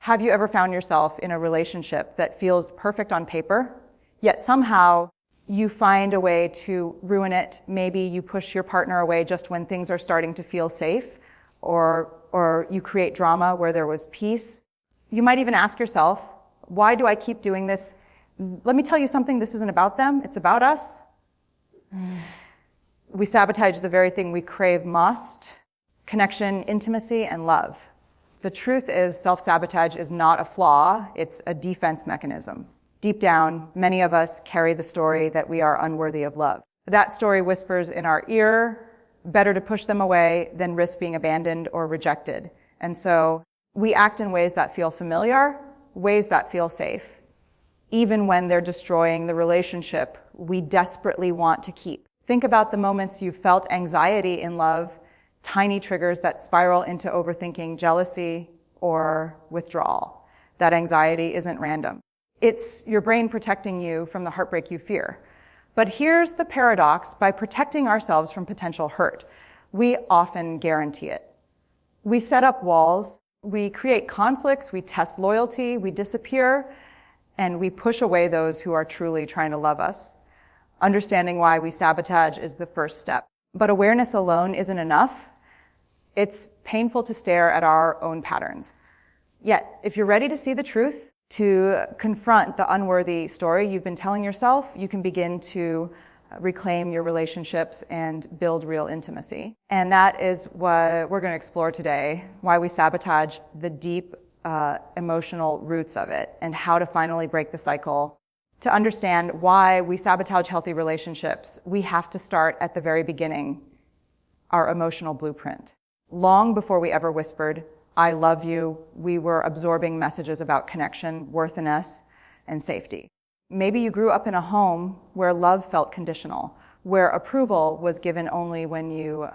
Have you ever found yourself in a relationship that feels perfect on paper, yet somehow you find a way to ruin it? Maybe you push your partner away just when things are starting to feel safe, or you create drama where there was peace. You might even ask yourself, why do I keep doing this? Let me tell you something, this isn't about them, it's about us. We sabotage the very thing we crave most: connection, intimacy, and love. The truth is, self-sabotage is not a flaw, it's a defense mechanism. Deep down, many of us carry the story that we are unworthy of love. That story whispers in our ear, better to push them away than risk being abandoned or rejected. And so we act in ways that feel familiar, ways that feel safe, even when they're destroying the relationship we desperately want to keep. Think about the moments you felt anxiety in love, tiny triggers that spiral into overthinking, jealousy, or withdrawal. That anxiety isn't random. It's your brain protecting you from the heartbreak you fear. But here's the paradox: by protecting ourselves from potential hurt, we often guarantee it. We set up walls, we create conflicts, we test loyalty, we disappear, and we push away those who are truly trying to love us. Understanding why we sabotage is the first step. But awareness alone isn't enough. It's painful to stare at our own patterns. Yet, if you're ready to see the truth, to confront the unworthy story you've been telling yourself, you can begin to reclaim your relationships and build real intimacy. And that is what we're going to explore today: why we sabotage, the deep emotional roots of it, and how to finally break the cycle. To understand why we sabotage healthy relationships, we have to start at the very beginning, our emotional blueprint. Long before we ever whispered, "I love you," we were absorbing messages about connection, worthiness, and safety. Maybe you grew up in a home where love felt conditional, where approval was given only when you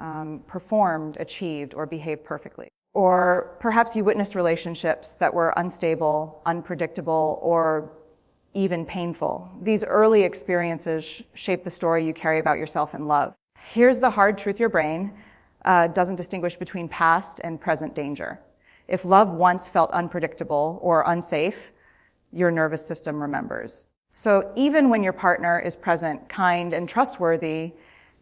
performed, achieved, or behaved perfectly. Or perhaps you witnessed relationships that were unstable, unpredictable, or even painful. These early experiences shape the story you carry about yourself and love. Here's the hard truth: your brain doesn't distinguish between past and present danger. If love once felt unpredictable or unsafe, your nervous system remembers. So even when your partner is present, kind, and trustworthy,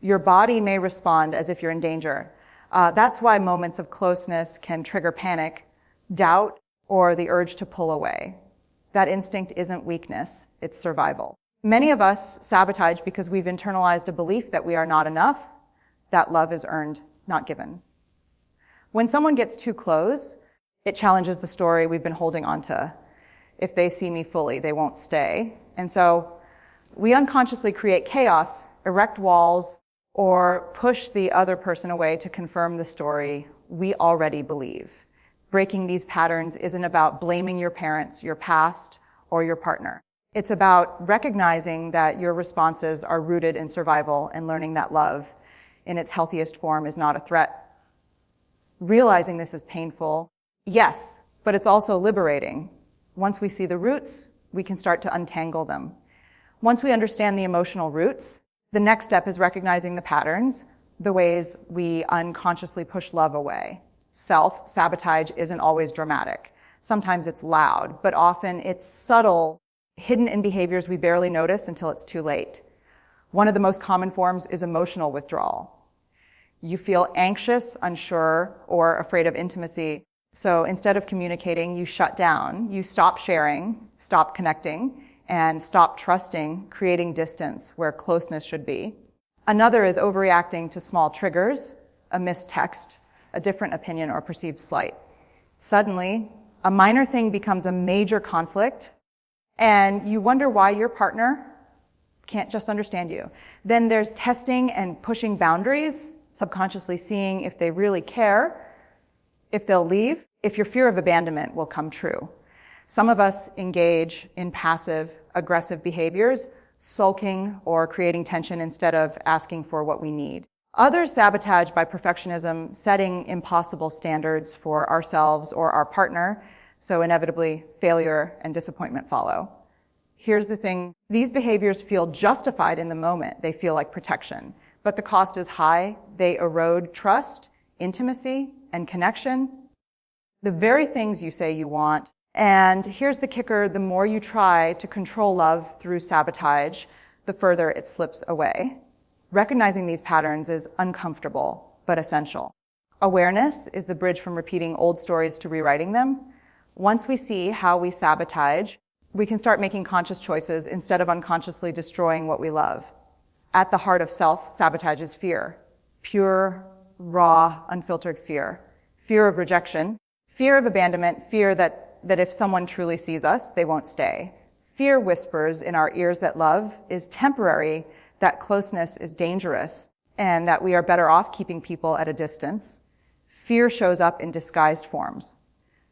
your body may respond as if you're in danger. That's why moments of closeness can trigger panic, doubt, or the urge to pull away. That instinct isn't weakness, it's survival. Many of us sabotage because we've internalized a belief that we are not enough, that love is earned, not given. When someone gets too close, it challenges the story we've been holding on to. If they see me fully, they won't stay. And so we unconsciously create chaos, erect walls, or push the other person away to confirm the story we already believe. Breaking these patterns isn't about blaming your parents, your past, or your partner. It's about recognizing that your responses are rooted in survival and learning that love, in its healthiest form, is not a threat. Realizing this is painful, yes, but it's also liberating. Once we see the roots, we can start to untangle them. Once we understand the emotional roots, the next step is recognizing the patterns, the ways we unconsciously push love away. Self-sabotage isn't always dramatic. Sometimes it's loud, but often it's subtle, hidden in behaviors we barely notice until it's too late. One of the most common forms is emotional withdrawal. You feel anxious, unsure, or afraid of intimacy. So instead of communicating, you shut down, you stop sharing, stop connecting, and stop trusting, creating distance where closeness should be. Another is overreacting to small triggers, a missed text, a different opinion, or perceived slight. Suddenly, a minor thing becomes a major conflict, and you wonder why your partner can't just understand you. Then there's testing and pushing boundaries, subconsciously seeing if they really care, if they'll leave, if your fear of abandonment will come true. Some of us engage in passive, aggressive behaviors, sulking or creating tension instead of asking for what we need. Others sabotage by perfectionism, setting impossible standards for ourselves or our partner, so inevitably failure and disappointment follow. Here's the thing: these behaviors feel justified in the moment. They feel like protection, but the cost is high. They erode trust, intimacy, and connection. The very things you say you want And here's the kicker: the more you try to control love through sabotage, the further it slips away. Recognizing these patterns is uncomfortable, but essential. Awareness is the bridge from repeating old stories to rewriting them. Once we see how we sabotage, we can start making conscious choices instead of unconsciously destroying what we love. At the heart of self-sabotage is fear. Pure, raw, unfiltered fear. Fear of rejection. Fear of abandonment. Fear that if someone truly sees us, they won't stay. Fear whispers in our ears that love is temporary, that closeness is dangerous, and that we are better off keeping people at a distance. Fear shows up in disguised forms.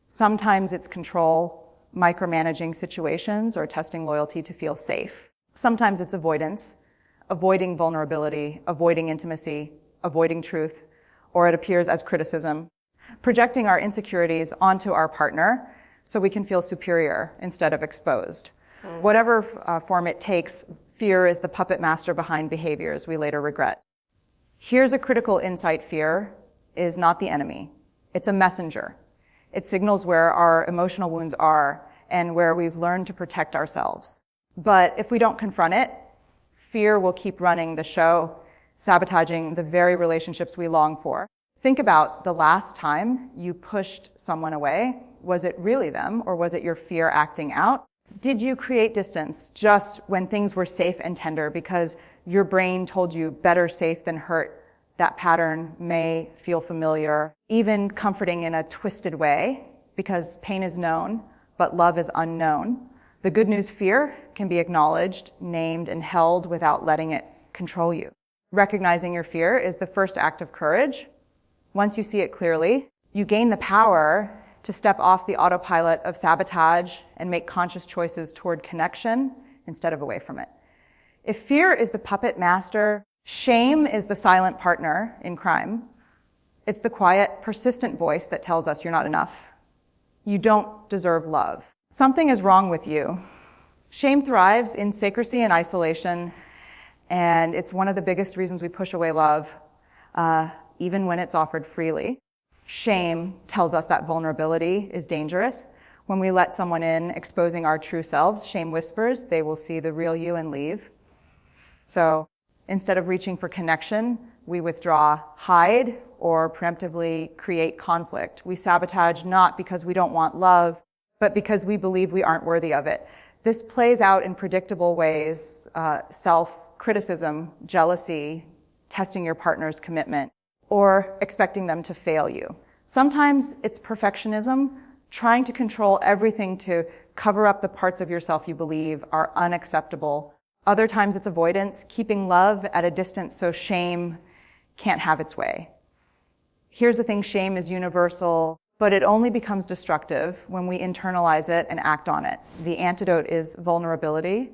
Sometimes it's control, micromanaging situations, or testing loyalty to feel safe. Sometimes it's avoidance, avoiding vulnerability, avoiding intimacy, avoiding truth, or it appears as criticism, projecting our insecurities onto our partner so we can feel superior instead of exposed. Whatever form it takes, fear is the puppet master behind behaviors we later regret. Here's a critical insight: fear is not the enemy. It's a messenger. It signals where our emotional wounds are and where we've learned to protect ourselves. But if we don't confront it, fear will keep running the show, sabotaging the very relationships we long for. Think about the last time you pushed someone away. Was it really them, or was it your fear acting out? Did you create distance just when things were safe and tender because your brain told you better safe than hurt? That pattern may feel familiar, even comforting in a twisted way, because pain is known, but love is unknown. The good news: fear can be acknowledged, named, and held without letting it control you. Recognizing your fear is the first act of courage. Once you see it clearly, you gain the power to step off the autopilot of sabotage and make conscious choices toward connection instead of away from it. If fear is the puppet master, shame is the silent partner in crime. It's the quiet, persistent voice that tells us you're not enough. You don't deserve love. Something is wrong with you. Shame thrives in secrecy and isolation, and it's one of the biggest reasons we push away love, even when it's offered freely. Shame tells us that vulnerability is dangerous. When we let someone in, exposing our true selves, shame whispers they will see the real you and leave. So instead of reaching for connection, we withdraw, hide, or preemptively create conflict. We sabotage not because we don't want love, but because we believe we aren't worthy of it. This plays out in predictable ways: self-criticism, jealousy, testing your partner's commitment, or expecting them to fail you. Sometimes it's perfectionism, trying to control everything to cover up the parts of yourself you believe are unacceptable. Other times it's avoidance, keeping love at a distance so shame can't have its way. Here's the thing: shame is universal, but it only becomes destructive when we internalize it and act on it. The antidote is vulnerability,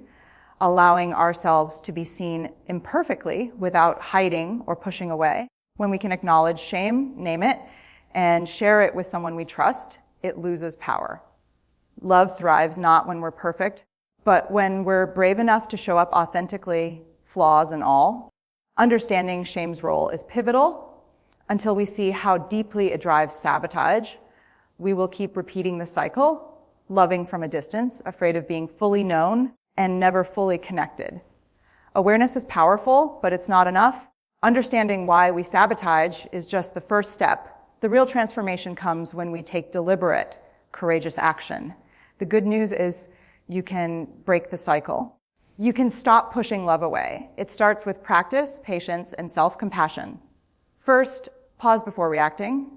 allowing ourselves to be seen imperfectly without hiding or pushing away. When we can acknowledge shame, name it, and share it with someone we trust, it loses power. Love thrives not when we're perfect, but when we're brave enough to show up authentically, flaws and all. Understanding shame's role is pivotal. Until we see how deeply it drives sabotage, we will keep repeating the cycle, loving from a distance, afraid of being fully known, and never fully connected. Awareness is powerful, but it's not enough. Understanding why we sabotage is just the first step. The real transformation comes when we take deliberate, courageous action. The good news is you can break the cycle. You can stop pushing love away. It starts with practice, patience, and self-compassion. First, pause before reacting.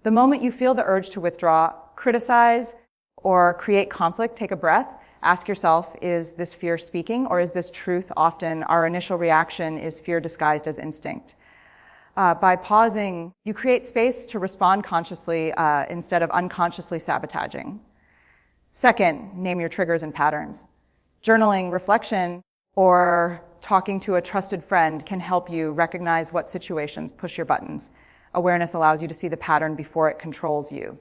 The moment you feel the urge to withdraw, criticize, or create conflict, take a breath. Ask yourself, is this fear speaking, or is this truth? Often our initial reaction is fear disguised as instinct. By pausing, you create space to respond consciously instead of unconsciously sabotaging. Second, name your triggers and patterns. Journaling, reflection, or talking to a trusted friend can help you recognize what situations push your buttons. Awareness allows you to see the pattern before it controls you.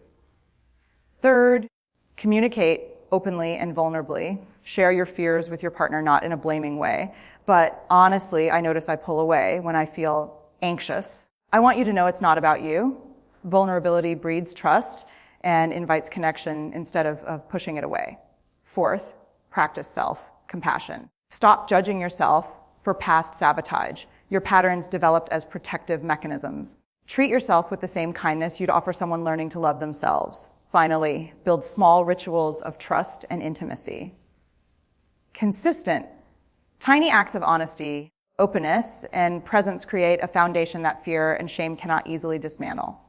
Third, communicate openly and vulnerably. Share your fears with your partner, not in a blaming way, but honestly, I notice I pull away when I feel anxious. I want you to know it's not about you. Vulnerability breeds trust, and invites connection instead of pushing it away. Fourth, practice self-compassion. Stop judging yourself for past sabotage, your patterns developed as protective mechanisms. Treat yourself with the same kindness you'd offer someone learning to love themselves. Finally, build small rituals of trust and intimacy. Consistent, tiny acts of honesty, openness, and presence create a foundation that fear and shame cannot easily dismantle.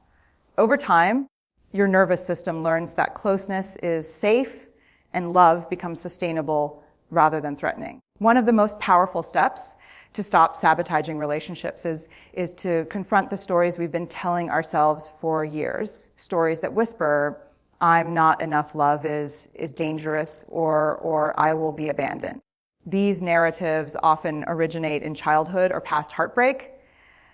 Over time, your nervous system learns that closeness is safe and love becomes sustainable rather than threatening. One of the most powerful steps to stop sabotaging relationships is to confront the stories we've been telling ourselves for years. Stories that whisper, I'm not enough, love is dangerous, or I will be abandoned. These narratives often originate in childhood or past heartbreak,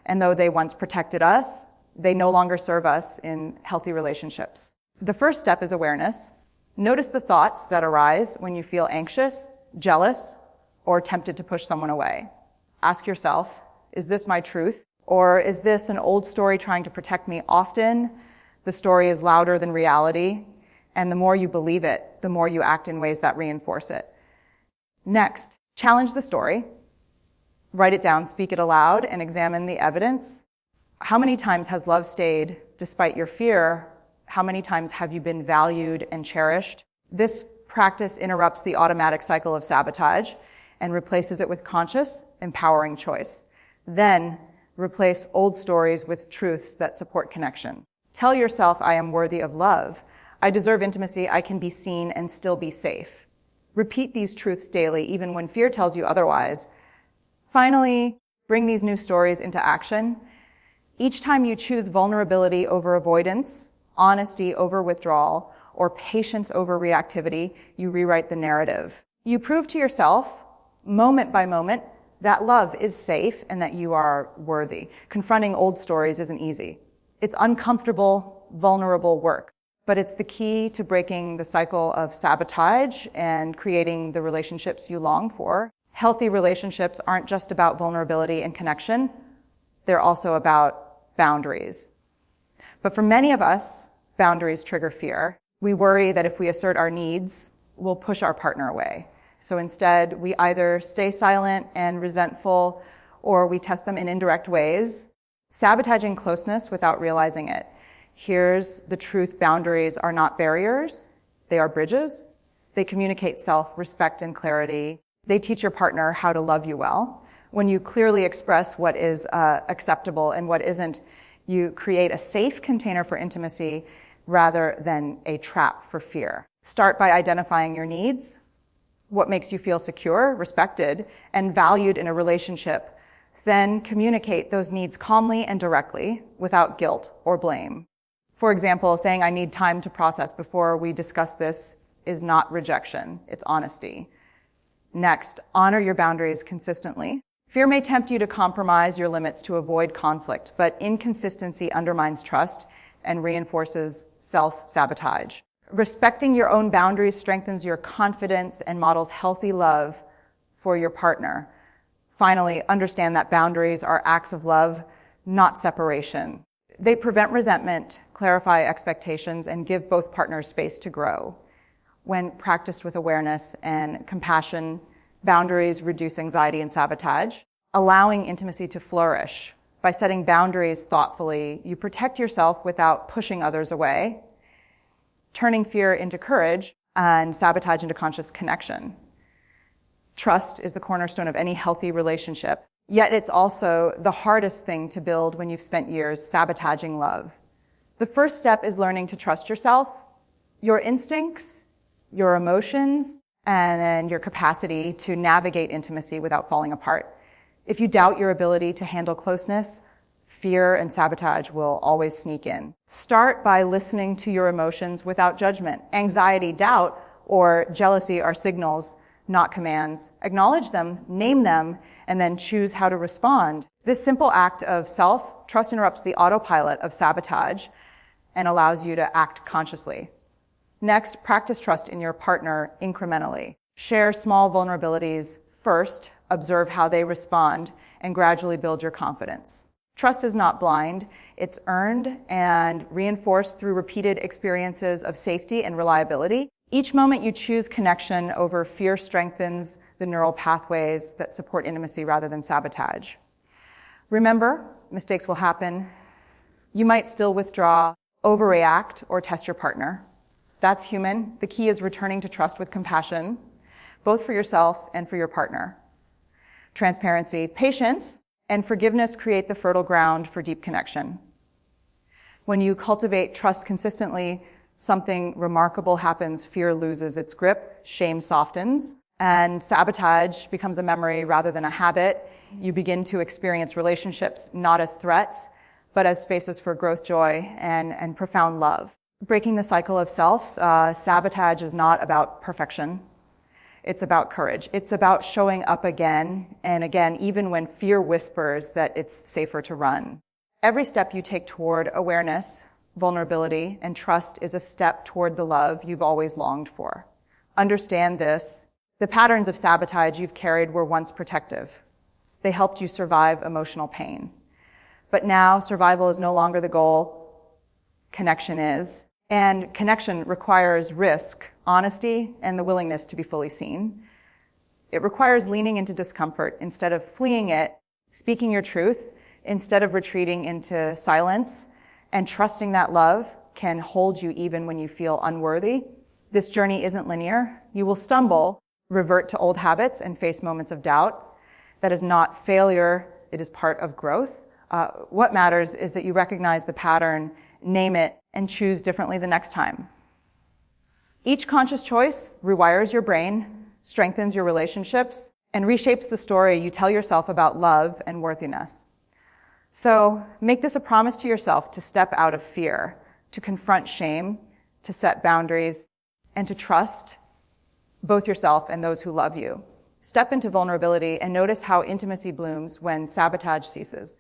and though they once protected us, they no longer serve us in healthy relationships. The first step is awareness. Notice the thoughts that arise when you feel anxious, jealous, or tempted to push someone away. Ask yourself, is this my truth? Or is this an old story trying to protect me? Often, the story is louder than reality, and the more you believe it, the more you act in ways that reinforce it. Next, challenge the story. Write it down, speak it aloud, and examine the evidence. How many times has love stayed despite your fear? How many times have you been valued and cherished? This practice interrupts the automatic cycle of sabotage and replaces it with conscious, empowering choice. Then, replace old stories with truths that support connection. Tell yourself, I am worthy of love. I deserve intimacy. I can be seen and still be safe. Repeat these truths daily, even when fear tells you otherwise. Finally, bring these new stories into action. Each time you choose vulnerability over avoidance, honesty over withdrawal, or patience over reactivity, you rewrite the narrative. You prove to yourself, moment by moment, that love is safe and that you are worthy. Confronting old stories isn't easy. It's uncomfortable, vulnerable work, but it's the key to breaking the cycle of sabotage and creating the relationships you long for. Healthy relationships aren't just about vulnerability and connection. They're also about boundaries. But for many of us, boundaries trigger fear. We worry that if we assert our needs, we'll push our partner away. So instead, we either stay silent and resentful, or we test them in indirect ways, sabotaging closeness without realizing it. Here's the truth: boundaries are not barriers, they are bridges. They communicate self-respect and clarity. They teach your partner how to love you well. When you clearly express what is acceptable and what isn't, you create a safe container for intimacy rather than a trap for fear. Start by identifying your needs, what makes you feel secure, respected, and valued in a relationship. Then communicate those needs calmly and directly without guilt or blame. For example, saying I need time to process before we discuss this is not rejection, it's honesty. Next, honor your boundaries consistently. Fear may tempt you to compromise your limits to avoid conflict, but inconsistency undermines trust and reinforces self-sabotage. Respecting your own boundaries strengthens your confidence and models healthy love for your partner. Finally, understand that boundaries are acts of love, not separation. They prevent resentment, clarify expectations, and give both partners space to grow. When practiced with awareness and compassion, boundaries reduce anxiety and sabotage, allowing intimacy to flourish. By setting boundaries thoughtfully, you protect yourself without pushing others away, turning fear into courage and sabotage into conscious connection. Trust is the cornerstone of any healthy relationship, yet it's also the hardest thing to build when you've spent years sabotaging love. The first step is learning to trust yourself, your instincts, your emotions, and your capacity to navigate intimacy without falling apart. If you doubt your ability to handle closeness, fear and sabotage will always sneak in. Start by listening to your emotions without judgment. Anxiety, doubt, or jealousy are signals, not commands. Acknowledge them, name them, and then choose how to respond. This simple act of self-trust interrupts the autopilot of sabotage and allows you to act consciously. Next, practice trust in your partner incrementally. Share small vulnerabilities first, observe how they respond, and gradually build your confidence. Trust is not blind. It's earned and reinforced through repeated experiences of safety and reliability. Each moment you choose connection over fear strengthens the neural pathways that support intimacy rather than sabotage. Remember, mistakes will happen. You might still withdraw, overreact, or test your partner. That's human. The key is returning to trust with compassion, both for yourself and for your partner. Transparency, patience, and forgiveness create the fertile ground for deep connection. When you cultivate trust consistently, something remarkable happens. Fear loses its grip, shame softens, and sabotage becomes a memory rather than a habit. You begin to experience relationships not as threats, but as spaces for growth, joy, and profound love. Breaking the cycle of self, sabotage is not about perfection. It's about courage. It's about showing up again and again, even when fear whispers that it's safer to run. Every step you take toward awareness, vulnerability, and trust is a step toward the love you've always longed for. Understand this. The patterns of sabotage you've carried were once protective. They helped you survive emotional pain. But now survival is no longer the goal. Connection is. And connection requires risk, honesty, and the willingness to be fully seen. It requires leaning into discomfort instead of fleeing it, speaking your truth instead of retreating into silence, and trusting that love can hold you even when you feel unworthy. This journey isn't linear. You will stumble, revert to old habits, and face moments of doubt. That is not failure. It is part of growth. What matters is that you recognize the pattern, name it, and choose differently the next time. Each conscious choice rewires your brain, strengthens your relationships, and reshapes the story you tell yourself about love and worthiness. So make this a promise to yourself to step out of fear, to confront shame, to set boundaries, and to trust both yourself and those who love you. Step into vulnerability and notice how intimacy blooms when sabotage ceases.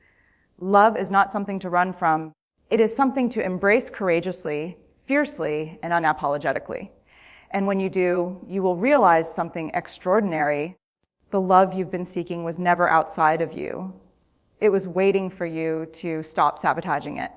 Love is not something to run from. It is something to embrace courageously, fiercely, and unapologetically. And when you do, you will realize something extraordinary. The love you've been seeking was never outside of you. It was waiting for you to stop sabotaging it.